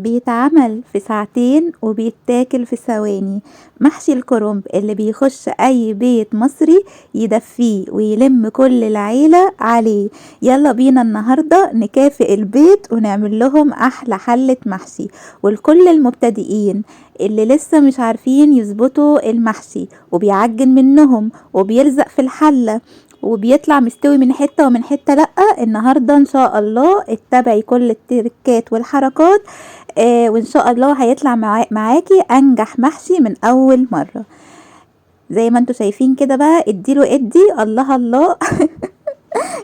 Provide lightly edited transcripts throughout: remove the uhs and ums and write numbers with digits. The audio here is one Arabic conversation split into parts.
بيتعمل في ساعتين وبيتاكل في ثواني. محشي الكرنب اللي بيخش اي بيت مصري يدفيه ويلم كل العيلة عليه. يلا بينا النهاردة نكافئ البيت ونعمل لهم احلى حلة محشي. ولكل المبتدئين اللي لسه مش عارفين يظبطوا المحشي وبيعجن منهم وبيلزق في الحلة وبيطلع مستوي من حتة ومن حتة، لأ، النهاردة ان شاء الله اتبعي كل التركات والحركات، وان شاء الله هيطلع معاكي انجح محشي من اول مرة. زي ما انتوا شايفين كده بقى، اديله ادي الله الله.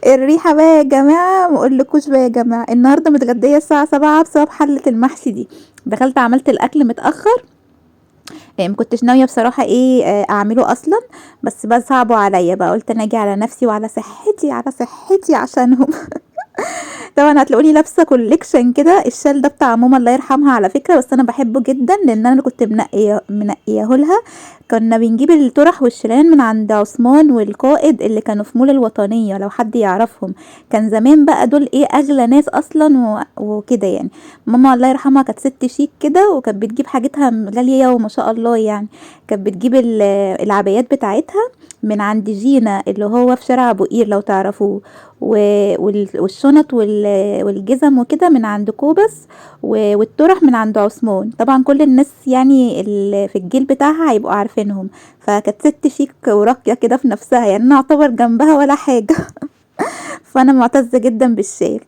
الريحة بقى يا جماعة مقولكوش بقى يا جماعة، النهاردة متغدية الساعة 7 بسبب حلة المحشي دي. دخلت عملت الاكل متأخر، مكنتش ناوية بصراحة اعمله اصلا، بس صعبوا عليا بقى، قلت انا اجي على نفسي وعلى صحتي على صحتي عشانهم. طبعا هتلاقوني لابسه كوليكشن كده، الشال ده بتاع ماما الله يرحمها على فكره، بس انا بحبه جدا لان انا كنت منقيه لها. كنا بنجيب الطرح والشيلان من عند عثمان والقائد اللي كانوا في مول الوطنيه، لو حد يعرفهم. كان زمان بقى دول اغلى ناس اصلا وكده يعني. ماما الله يرحمها كانت ست شيك كده، وكانت بتجيب حاجتها غاليه وما شاء الله يعني. كانت بتجيب العبايات بتاعتها من عند جينا اللي هو في شارع ابو قير لو تعرفوه، والشنط والجزم وكده من عند كوبس، والطرح من عند عثمان. طبعا كل الناس يعني اللي في الجيل بتاعها هيبقوا عارفينهم. فكانت ست شيك وراقيه كده في نفسها، يعني انا اعتبر جنبها ولا حاجه. فانا معتزه جدا بالشيل.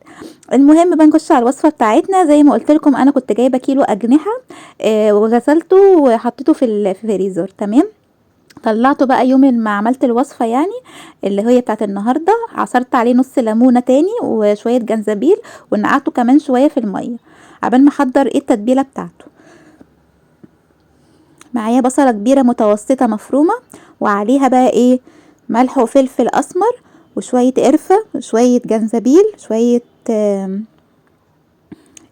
المهم بقى نخش على الوصفه بتاعتنا. زي ما قلت لكم انا كنت جايبه كيلو اجنحه، وغسلته وحطيته في الفريزر. تمام. طلعته بقى يوم ما عملت الوصفة يعني اللي هي بتاعت النهاردة، عصرت عليه نص ليمونة تاني وشوية جنزبيل، ونقعته كمان شوية في المية عبال ما احضر التتبيلة بتاعته. معايا بصلة كبيرة متوسطة مفرومة، وعليها بقى ملح وفلفل اسمر وشوية قرفة وشوية جنزبيل، شوية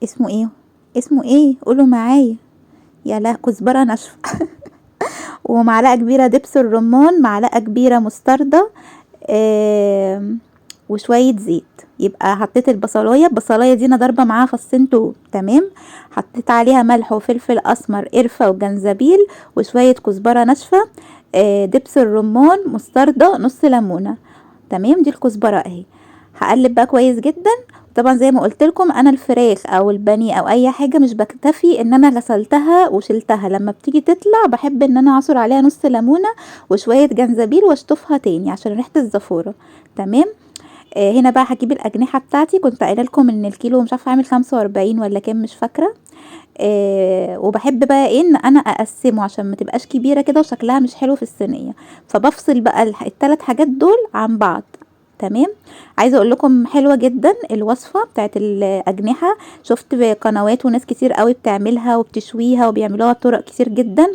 اسمه ايه قولوا معايا، يا كزبرة ناشفة. ومعلقة كبيرة دبس الرمان، معلقة كبيرة مستردة، وشوية زيت. يبقى حطيت البصلاية دي انا ضربة معاها فصين توم. تمام. حطيت عليها ملح وفلفل اسمر، قرفة وجنزبيل وشوية كزبرة ناشفة، دبس الرمان، مستردة، نص ليمونة. تمام. دي الكزبرة اهي. هقلب بقى كويس جدا. طبعا زي ما قلت لكم انا الفراخ او البانيه او اي حاجه مش بكتفي ان انا غسلتها وشلتها، لما بتيجي تطلع بحب ان انا اعصر عليها نص ليمونه وشويه جنزبيل واشطفها تاني عشان ريحه الزفوره. تمام. هنا بقى هجيب الاجنحه بتاعتي. كنت قايله لكم ان الكيلو مش عارفه عامل 45 ولا كام مش فاكره. وبحب بقى ان انا اقسمه عشان ما تبقاش كبيره كده وشكلها مش حلو في الصينيه. فبفصل بقى الثلاث حاجات دول عن بعض. تمام. عايزه اقول لكم حلوه جدا الوصفه بتاعت الاجنحه. شفت قنوات وناس كتير قوي بتعملها وبتشويها وبيعملوها بطرق كتير جدا.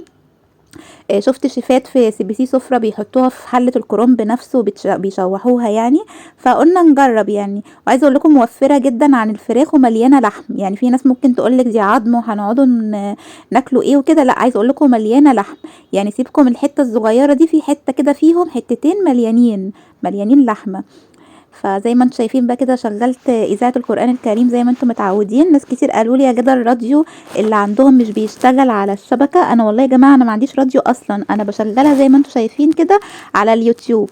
شفت شيفات في CBC سفرة بيحطوها في حلة الكرنب نفسه بيشوحوها يعني. فقلنا نجرب يعني. وعايزه اقول لكم موفره جدا عن الفراخ ومليانه لحم. يعني في ناس ممكن تقولك دي عظم وهنقعدوا ناكله وكده، لا، عايزه اقول لكم مليانه لحم. يعني سيبكم الحته الصغيره دي، في حته كده فيهم حتتين مليانين لحمه. فزي ما انتم شايفين بقى كده شغلت اذاعه القران الكريم زي ما انتم متعودين. ناس كتير قالوا لي يا جدع الراديو اللي عندهم مش بيشتغل على الشبكه. انا والله يا جماعه انا ما عنديش راديو اصلا، انا بشغلها زي ما انتم شايفين كده على اليوتيوب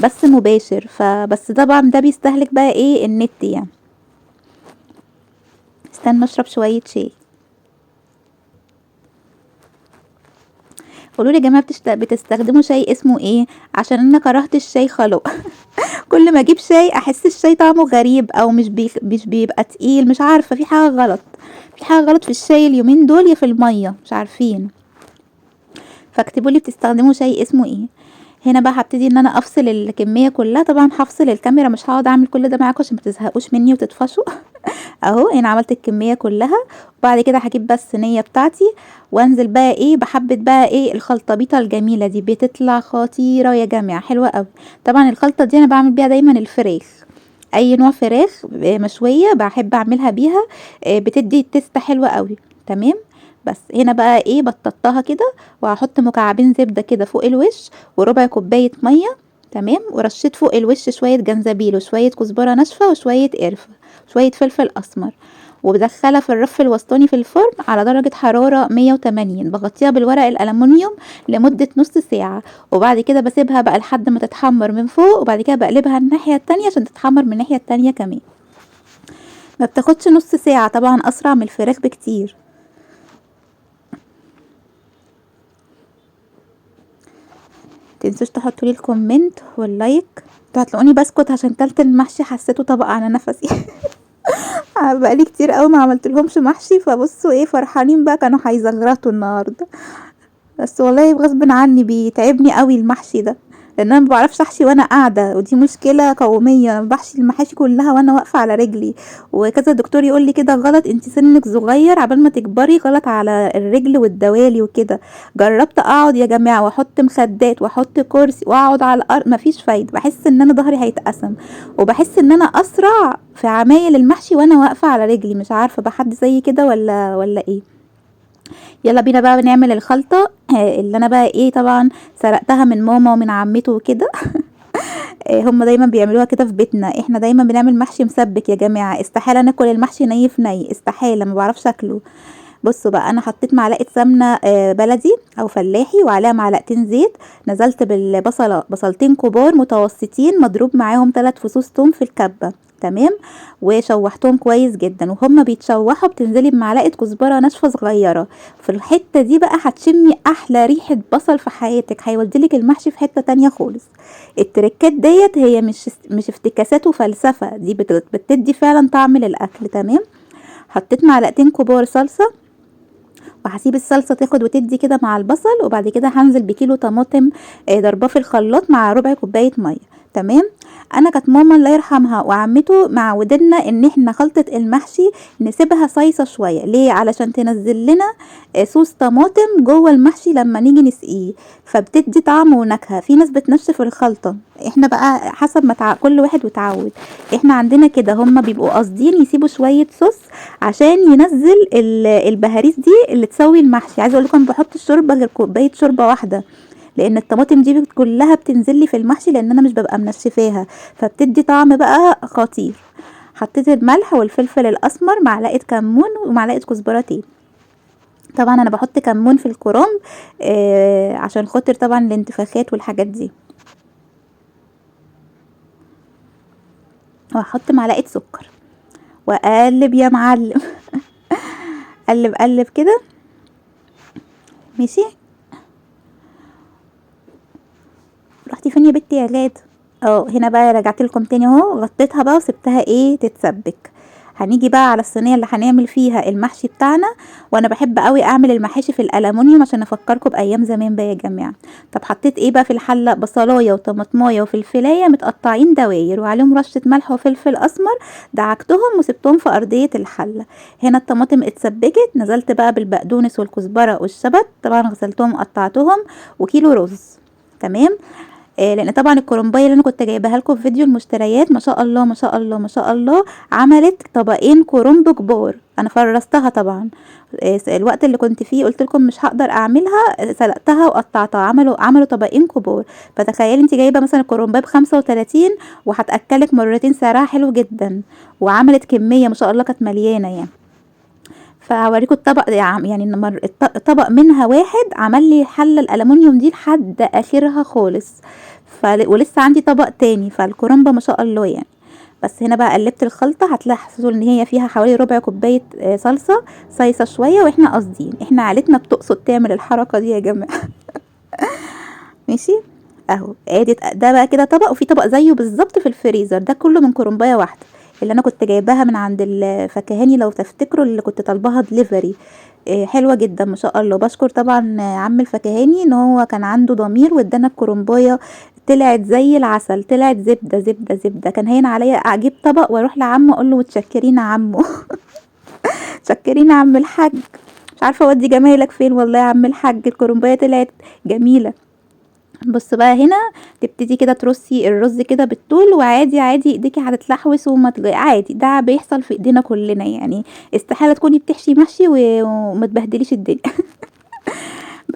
بس مباشر. فبس طبعا ده بيستهلك بقى النت يعني. استنى اشرب شويه شاي. قولوا لي يا جماعه بتستخدموا شاي اسمه ايه؟ عشان انا كرهت الشاي خلق. كل ما اجيب شاي احس الشاي طعمه غريب او مش بيبقى تقيل. مش عارفه، في حاجه غلط. في حاجه غلط في الشاي اليومين دول يا في الميه، مش عارفين. فاكتبوا لي بتستخدموا شاي اسمه ايه. هنا بقى هبتدي ان انا افصل الكميه كلها. طبعا هفصل الكاميرا، مش هقعد اعمل كل ده معاكم عشان ما تزهقوش مني وتطفشوا. اهو هنا عملت الكميه كلها. وبعد كده هجيب بس الصينيه بتاعتي وانزل بقى بحبه بقى الخلطبيطه الجميله دي، بتطلع خطيره يا جماعه، حلوه قوي. طبعا الخلطه دي انا بعمل بيها دايما الفراخ. اي نوع فراخ مشويه بحب اعملها بيها، بتدي تيست حلوه قوي. تمام. بس هنا بقى بططها كده، وهحط مكعبين زبده كده فوق الوش وربع كوبايه ميه. تمام. ورشيت فوق الوش شويه جنزبيل وشويه كزبره ناشفه وشويه قرفه، شويه فلفل اسمر. وبدخلها في الرف الوسطاني في الفرن على درجة حرارة 180، بغطيها بالورق الألمنيوم لمدة نص ساعة، وبعد كده بسيبها بقى لحد ما تتحمر من فوق، وبعد كده بقلبها الناحية التانية عشان تتحمر من الناحية التانية كمان. ما بتاخدش نص ساعة، طبعا أسرع من الفراخ بكتير. متنسوش تحطولي الكومنت واللايك. انتوا هتلاقوني بسكت عشان كلت المحشي حسيته طبق على نفسي. بقالي كتير قوي ما عملتلهمش محشي، فبصوا ايه فرحانين بقى، كانوا هيزغرطوا النهارده. بس والله غصب عني بيتعبني قوي المحشي ده، لان انا ما بعرفش احشي وانا قاعده، ودي مشكله قوميه. أنا بحشي المحاشي كلها وانا واقفه على رجلي، وكذا دكتور يقول لي كده غلط، انت سنك صغير، عبال ما تكبري غلط على الرجل والدوالي وكده. جربت اقعد يا جماعه واحط مخدات واحط كرسي واقعد على الارض، مفيش فايده، بحس ان انا ظهري هيتقسم، وبحس ان انا اسرع في عمايل المحشي وانا واقفه على رجلي. مش عارفه بقى حد زي كده ولا ايه. يلا بينا بقى نعمل الخلطة. اللي انا بقى ايه طبعا سرقتها من ماما ومن عمته وكده. هم دايما بيعملوها كده في بيتنا، احنا دايما بنعمل محشي مسبك يا جماعة، استحالة ناكل المحشي ني في ني، استحالة، ما بعرفش اكله. بصوا بقى، انا حطيت معلقه سمنه بلدي او فلاحي، وعليها معلقتين زيت. نزلت بصلتين كبار متوسطين مضروب معاهم 3 فصوص توم في الكبه، تمام. وشوحتهم كويس جدا، وهما بيتشوحوا بتنزلي بمعلقه كزبره ناشفه صغيره. في الحته دي بقى هتشمي احلى ريحه بصل في حياتك، هيوديلك المحشي في حته تانية خالص. التركات ديت هي مش افتكاسات وفلسفه، دي بتدي فعلا طعم للاكل، تمام. حطيت معلقتين كبار صلصه، وهسيب الصلصه تاخد وتدي كده مع البصل، وبعد كده هنزل بكيلو طماطم ضرباه في الخلاط مع ربع كوبايه ميه، تمام. انا كانت ماما الله يرحمها وعمته معودنا ان احنا خلطه المحشي نسيبها صيصه شويه، ليه؟ علشان تنزل لنا صوص طماطم جوه المحشي لما نيجي نسقيه، فبتدي طعم ونكهه. في ناس بتنشف الخلطه، احنا بقى حسب ما كل واحد وتعود. احنا عندنا كده، هما بيبقوا قاصدين يسيبوا شويه صوص عشان ينزل البهاريز دي اللي تسوي المحشي. عايزه اقول لكم بحط الشوربه غير كوبايه شوربه واحده، لان الطماطم دي كلها بتنزل لي في المحشي، لان انا مش ببقى منشفاها، فبتدي طعم بقى خطير. حطيت الملح والفلفل الاسمر، معلقه كمون ومعلقه كزبرتين. طبعا انا بحط كمون في الكرنب عشان خاطر طبعا الانتفاخات والحاجات دي. وهحط معلقه سكر واقلب يا معلم. قلب قلب كده، ماشي. رحتي فين يا بنتي يا غاد؟ هنا بقى رجعت لكم تاني اهو، غطيتها بقى وسبتها ايه تتسبك. هنيجي بقى على الصينيه اللي هنعمل فيها المحشي بتاعنا. وانا بحب قوي اعمل المحاشي في الالومنيوم عشان افكركم بايام زمان بقى يا جماعه. طب حطيت ايه بقى في الحله؟ بصلايه وطماطمايه وفلفلايه متقطعين دواير، وعليهم رشه ملح وفلفل اسمر. دعكتهم وسبتهم في ارضيه الحله. هنا الطماطم اتسبكت، نزلت بقى بالبقدونس والكزبره والشبت، طبعا غسلتهم وقطعتهم، وكيلو رز، تمام. لان طبعا الكرنبايه اللي انا كنت جايباها لكم في فيديو المشتريات، ما شاء الله ما شاء الله ما شاء الله، عملت طبقين كرنب كبار. انا فرستها طبعا، الوقت اللي كنت فيه قلت لكم مش هقدر اعملها، سلقتها وقطعتها، عملوا طبقين كبار. فتخيلي انت جايبه مثلا الكرنبايه ب35 وهتاكلك مرتين، سعرها حلو جدا، وعملت كميه ما شاء الله كانت مليانه يعني. فهوريكم الطبق، يعني الطبق منها واحد عمل لي حله الالومنيوم دي لحد اخرها خالص. ولسه عندي طبق تاني، فالكرنبه ما شاء الله يعني. بس هنا بقى قلبت الخلطه، هتلاحظوا ان هي فيها حوالي ربع كوبايه صلصه صيصه شويه، واحنا قاصدين، احنا عيلتنا بتقصد تعمل الحركه دي يا جماعه. ماشي اهو. ادي ده بقى كده طبق، وفي طبق زيه بالظبط في الفريزر، ده كله من كرنبايه واحده، اللي انا كنت جايباها من عند الفكهاني لو تفتكروا، اللي كنت طالباها دليفري. حلوه جدا ما شاء الله. بشكر طبعا عم الفكهاني ان هو كان عنده ضمير وادانا الكرنبايه، طلعت زي العسل، طلعت زبده زبده زبده. كان هين عليا اجيب طبق واروح لعمه اقول له متشكرين يا عمو. متشكرين يا عم الحاج، مش عارفه اودي جمايلك فين والله يا عم الحاج، الكرنبايه طلعت جميله. بص بقى هنا، تبتدي كده ترصي الرز كده بالطول، وعادي عادي ايديكي هتتلحوس عادي، ده بيحصل في ايدينا كلنا يعني، استحالة تكوني بتحشي محشي وما تبهدليش الدنيا.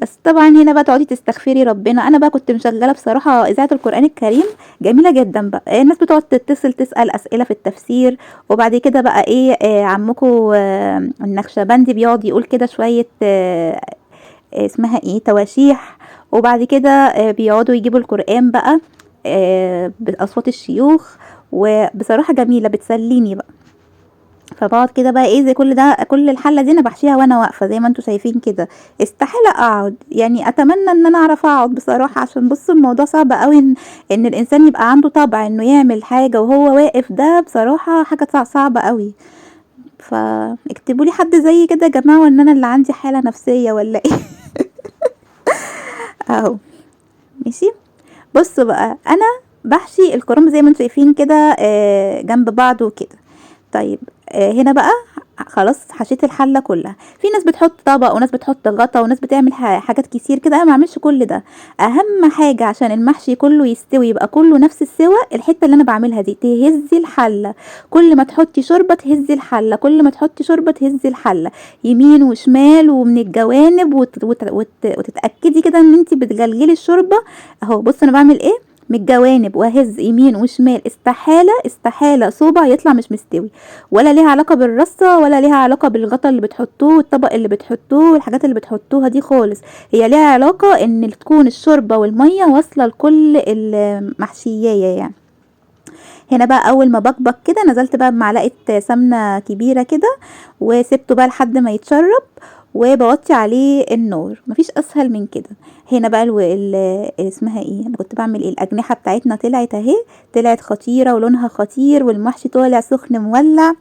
بس طبعًا هنا بقى تقعدي تستغفري ربنا. أنا بقى كنت مشغّلة بصراحة إذاعة القرآن الكريم جميلة جدًا بقى، الناس بتقعد تتصل تسأل أسئلة في التفسير، وبعد كده بقى إيه، عمكم النكشبندي بيقعد يقول كده شوية اسمها إيه، تواشيح، وبعد كده بيقعدوا يجيبوا القرآن بقى بأصوات الشيوخ، وبصراحة جميلة بتسليني بقى. فباقعد كده بقى إيه، زي كل الحلة دي أنا باحشيها وأنا واقفة زي ما أنتم شايفين كده، استحالة أقعد، يعني أتمنى إن أنا أعرف أقعد بصراحة، عشان بُصّوا الموضوع صعب أوي إن الإنسان يبقى عنده طَبع إنه يعمل حاجة وهو واقف، ده بصراحة حاجة صعبة أوي. فاكتبوا لي حد زيي كده يا جماعة، والّا أنا اللي عندي حالة نفسية والّا إيه؟ أهو، ماشي. بُصّوا بقى، أنا باحشي الكرنب زي ما أنتم شايفين كده جنب بعض وكده. طيب هنا بقى خلاص حشيت الحلة كلها. في ناس بتحط طبق، وناس بتحط غطا، وناس بتعمل حاجات كتير كده، أنا ما باعملش كل ده. أهم حاجة عشان المحشي كله يستوي يبقى كله نفس السوا، الحتة اللي أنا باعملها دي، تهزي الحلة، كل ما تحطي شوربة تهزي الحلة، كل ما تحطي شوربة تهزي الحلة، يمين وشمال ومن الجوانب، وتتأكدي كده إن أنتِ بتجلجلي الشوربة. أهو بُصّي أنا باعمل إيه، من الجوانب وأهز يمين وشمال، استحالة صوبع يطلع مش مستوي، ولا ليها علاقة بالرصة، ولا ليها علاقة بالغطا اللي بتحطوه والطبق اللي بتحطوه والحاجات اللي بتحطوها دي خالص. هي ليها علاقة إن تكون الشوربة والمية واصلة لكل المحشيّاية يعني. هنا بقى أول ما بكبك كده نزلت بقى بمعلقة سمنة كبيرة كده، وسِبته بقى لحد ما يتشرب، وباوطّي عليه النار، ما فيش أسهل من كده. هنا بقى اسمها إيه، أنا كنت باعمل إيه، الأجنحة بتاعتنا طلعت أهي، طلعت خطيرة ولونها خطير، والمحشي طالع سخن مولّع.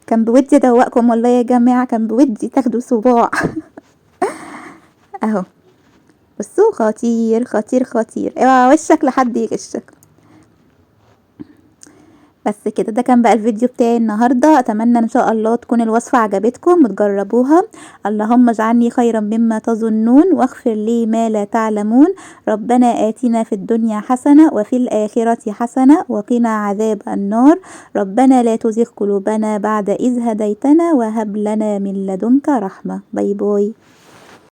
كان بودي أدوّقكم والله يا جماعة، كان بودي تاخدوا صباع. أهو بصوا، خطير خطير خطير، اوعى وشك لحد يغشك. بس كده، ده كان بقى الفيديو بتاعي النهاردة. أتمنى إن شاء الله تكون الوصفة عجبتكم وتجربوها. اللهم اجعلني خيرا مما تظنون، واغفر لي ما لا تعلمون. ربنا آتنا في الدنيا حسنة وفي الآخرة حسنة وقنا عذاب النار. ربنا لا تزغ قلوبنا بعد إذ هديتنا وهب لنا من لدنك رحمة. باي باي.